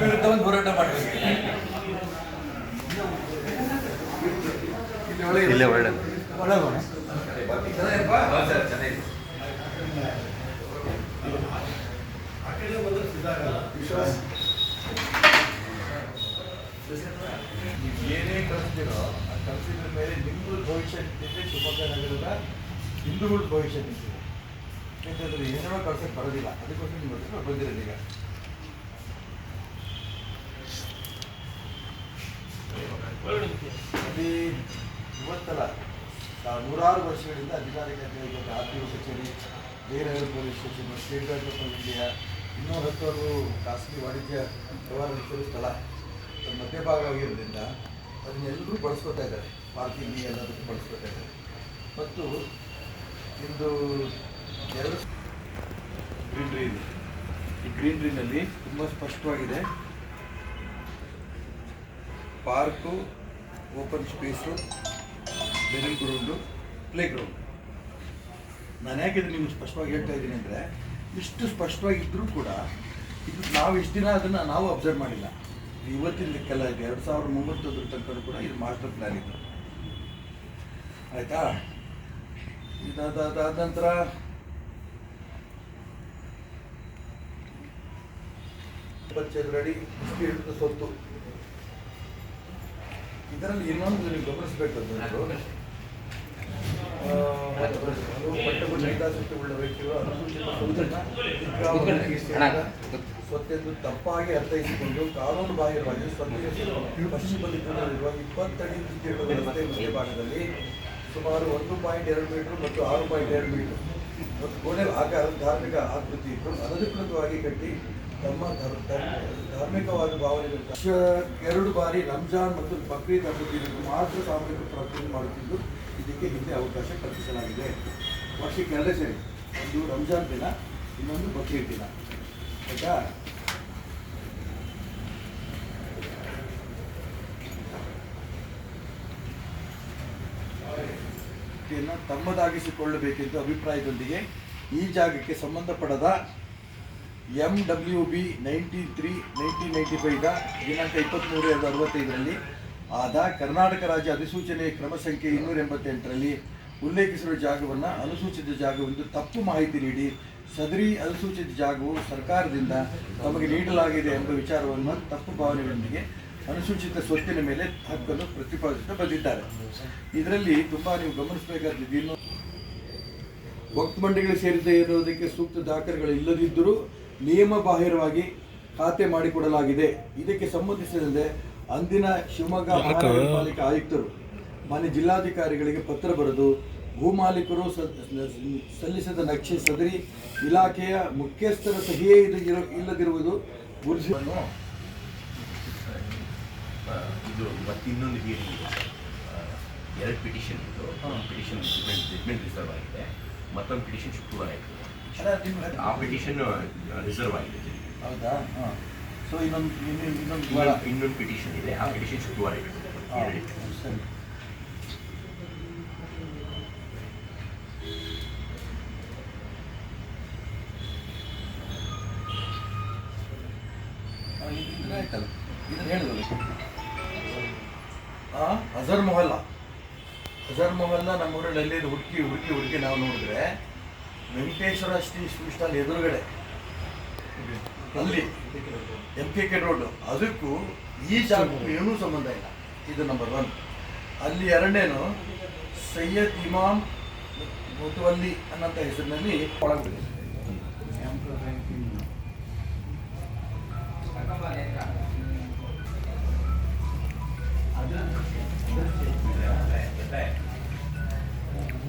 ವಿರುದ್ಧ ಒಂದು ಹೋರಾಟ ಮಾಡಬೇಕು. ಇಲ್ಲೇ ಒಳ್ಳೆಯದು. ಏನೇ ಕಳಿಸ್ತೀರೋ ಆ ಕಳಿಸಿದ್ರ ಮೇಲೆ ನಿಮ್ಗಳ ಭವಿಷ್ಯ ನಿಂತಿದೆ, ಶಿವಮೊಗ್ಗ ನಗರದ ಹಿಂದೂಗಳ ಭವಿಷ್ಯ ನಿಂತಿದೆ. ಯಾಕಂದ್ರೆ ಏನೋ ಕಳ್ಸಕ್ಕೆ ಬರೋದಿಲ್ಲ, ಅದಕ್ಕೋಸ್ಕರ ನಿಮ್ಮ ಹತ್ರ ಬಂದಿರೋದು. ಈಗ ಅಲ್ಲಿ ಇವತ್ತಲ್ಲ, ನೂರಾರು ವರ್ಷಗಳಿಂದ ಅಧಿಕಾರಿಗಳು ಆರ್ ಟಿ ಒ ಕಚೇರಿ, ಬೇರೆ police station, state bank of India, ಇನ್ನೂ 10 ಖಾಸಗಿ ವಾಣಿಜ್ಯ ವ್ಯವಹಾರ ನಡೆಸೋ ಸ್ಥಳ ಮಧ್ಯಭಾಗವಾಗಿರೋದ್ರಿಂದ ಅದನ್ನೆಲ್ಲರೂ ಬಳಸ್ಕೊತಾ ಇದ್ದಾರೆ. ಪಾರ್ಕಿಂಗ್ ಎಲ್ಲದಕ್ಕೂ ಬಳಸ್ಕೊತಾ ಇದ್ದಾರೆ. ಮತ್ತು ಇಂದು 2 ಗ್ರೀನ್ರಿ ಇದೆ. ಈ ಗ್ರೀನ್ರಿನಲ್ಲಿ ತುಂಬ ಸ್ಪಷ್ಟವಾಗಿದೆ, park, open space, barrel ground, play ground. ನಾನು ಯಾಕೆ ನಿಮ್ಗೆ ಸ್ಪಷ್ಟವಾಗಿ ಹೇಳ್ತಾ ಇದ್ದೀನಿ ಅಂದರೆ, ಇಷ್ಟು ಸ್ಪಷ್ಟವಾಗಿದ್ದರೂ ಕೂಡ ಇದು ನಾವು ಇಷ್ಟು ದಿನ ಅದನ್ನು ನಾವು ಅಬ್ಸರ್ವ್ ಮಾಡಿಲ್ಲ. ಇವತ್ತಿನ ಲೆಕ್ಕೆಲ್ಲ ಇದೆ. 2030 ತನಕ ಕೂಡ ಇದು ಮಾಸ್ಟರ್ ಪ್ಲ್ಯಾನ್ ಇತ್ತು. ಆಯಿತಾ? ಇದಾದ ನಂತರ ಚದರಡಿ ವಿಸ್ತೀರ್ಣದ ಸ್ವತ್ತು. ಇದರಲ್ಲಿ ಇನ್ನೊಂದು ನೀವು ಗಮನಿಸಬೇಕಾದ್ರು, ಪಟ್ಟಭದ್ರ ಹಿತಾಸಕ್ತಿ ಉಳ್ಳ ವ್ಯಕ್ತಿಗಳು ಅನುಸೂಚಿತ ಸ್ವತ್ತೆಂದು ತಪ್ಪಾಗಿ ಅರ್ಥೈಸಿಕೊಂಡು ಕಾನೂನು ಬಾಹಿರವಾಗಿ ಸ್ವತ್ತಿಗೆ ಪಶ್ಚಿಮ ದಿಕ್ಕಿನಲ್ಲಿರುವ 20 ಅಡಿ ವಿಸ್ತೀರ್ಣದ ರಸ್ತೆ ಮಧ್ಯಭಾಗದಲ್ಲಿ ಸುಮಾರು 1.2 ಮೀಟರ್ ಮತ್ತು 6.2 ಮೀಟರ್ ಮತ್ತು ಕೋಣೆ ಆಕಾರದ ಧಾರ್ಮಿಕ ಆಕೃತಿ ಇಟ್ಟು ಅನಧಿಕೃತವಾಗಿ ಕಟ್ಟಿ ತಮ್ಮ ಧಾರ್ಮಿಕವಾದ ಭಾವನೆಗಳು 2 ಬಾರಿ ರಂಜಾನ್ ಮತ್ತು ಬಕ್ರೀದ್ ಹಬ್ಬದಲ್ಲಿ ಮಾತ್ರ ಸಾಮೂಹಿಕ ಪ್ರಾರ್ಥನೆ ಮಾಡುತ್ತಿದ್ದು ಇದಕ್ಕೆ ಹಿಂದೆ ಅವಕಾಶ ಕಲ್ಪಿಸಲಾಗಿದೆ. ವರ್ಷಕ್ಕೆ 2 ಸರಿ, ಒಂದು ರಂಜಾನ್ ದಿನ, ಇನ್ನೊಂದು ಬಕ್ರೀದ್ ದಿನ. ಆಯಿತಾ? ತಮ್ಮದಾಗಿಸಿಕೊಳ್ಳಬೇಕೆಂದು ಅಭಿಪ್ರಾಯದೊಂದಿಗೆ ಈ ಜಾಗಕ್ಕೆ ಸಂಬಂಧಪಡದ MWB 93/1995 ದಿನಾಂಕ 23/65 ಆದ ಕರ್ನಾಟಕ ರಾಜ್ಯ ಅಧಿಸೂಚನೆ ಕ್ರಮ ಸಂಖ್ಯೆ 288ರಲ್ಲಿ ಉಲ್ಲೇಖಿಸಿರುವ ಜಾಗವನ್ನು ಅನುಸೂಚಿತ ಜಾಗವೆಂದು ತಪ್ಪು ಮಾಹಿತಿ ನೀಡಿ ಸದರಿ ಅನುಸೂಚಿತ ಜಾಗವು ಸರ್ಕಾರದಿಂದ ತಮಗೆ ನೀಡಲಾಗಿದೆ ಎಂಬ ವಿಚಾರವನ್ನು ತಪ್ಪು ಭಾವನೆಗಳೊಂದಿಗೆ ಅನುಸೂಚಿತ ಸ್ವತ್ತಿನ ಮೇಲೆ ಹಕ್ಕನ್ನು ಪ್ರತಿಪಾದಿಸುತ್ತಾ ಬಂದಿದ್ದಾರೆ. ಇದರಲ್ಲಿ ತುಂಬ ನೀವು ಗಮನಿಸಬೇಕಾದದ್ದು, ಇನ್ನು ವಕ್ಫ್ ಮಂಡಳಿಗೆ ಸೇರಿದ ಇರುವುದಕ್ಕೆ ಸೂಕ್ತ ದಾಖಲೆಗಳು ಇಲ್ಲದಿದ್ದರೂ ನಿಯಮ ಬಾಹಿರವಾಗಿ ಖಾತೆ ಮಾಡಿಕೊಡಲಾಗಿದೆ. ಇದಕ್ಕೆ ಸಂಬಂಧಿಸಿದಂತೆ ಅಂದಿನ ಶಿವಮೊಗ್ಗ ಮಹಾನಗರ ಪಾಲಿಕೆ ಆಯುಕ್ತರು ಮಾನ್ಯ ಜಿಲ್ಲಾಧಿಕಾರಿಗಳಿಗೆ ಪತ್ರ ಬರೆದು ಭೂಮಾಲೀಕರು ಸಲ್ಲಿಸಿದ ನಕ್ಷೆ ಸದರಿ ಇಲಾಖೆಯ ಮುಖ್ಯಸ್ಥರ ಸಹಿಯೇ ಇಲ್ಲದಿರುವುದು ಗುರುತಿಸನ್ನು ಇದು ಮತ್ತು ಇನ್ನೊಂದು ಹಿಯರಿಂಗ್ ಇದೆ ಸರ್. 2 ಪಿಟಿಷನ್ ಇತ್ತು. ಪಿಟಿಷನ್ ಜಡ್ಮೆಂಟ್ ರಿಸರ್ವ್ ಆಗಿದೆ, ಮತ್ತೊಂದು ಪಿಟಿಷನ್ ಶುಕ್ರವಾರ ಆಯಿತು. ಆ ಪಿಟಿಷನ್ ರಿಸರ್ವ್ ಆಗಿದೆ. ಹೌದಾ? ಸೊ ಇನ್ನೊಂದು ಪಿಟಿಷನ್ ಇದೆ, ಆ ಪಿಟಿಷನ್ ಶುಕ್ರವಾರ ಇದೆ. ಸರಿ. ಆಯ್ತಲ್ಲ, ಇದನ್ನು ಹೇಳಿದಲ್ಲ. ಅಜರ್ ಮೊಹಲ್ಲ ನಮ್ಮೂರಲ್ಲಿ ಹುಡುಕಿ ನಾವು ನೋಡಿದ್ರೆ ವೆಂಕಟೇಶ್ವರ ಶ್ರೀ ಸ್ಟಾಲ್ ಎದುರುಗಡೆ ಅಲ್ಲಿ MKK ರೋಡ್, ಅದಕ್ಕೂ ಈ ಜಾಗಕ್ಕೂ ಏನೂ ಸಂಬಂಧ ಇಲ್ಲ. ಇದು ನಂಬರ್ 1. ಅಲ್ಲಿ 2ನೇನು ಸೈಯದ್ ಇಮಾಮ್ ಮುತವಲ್ಲಿ ಅನ್ನೋಂಥ ಹೆಸರಿನಲ್ಲಿ ಒಳಗಿದೆ.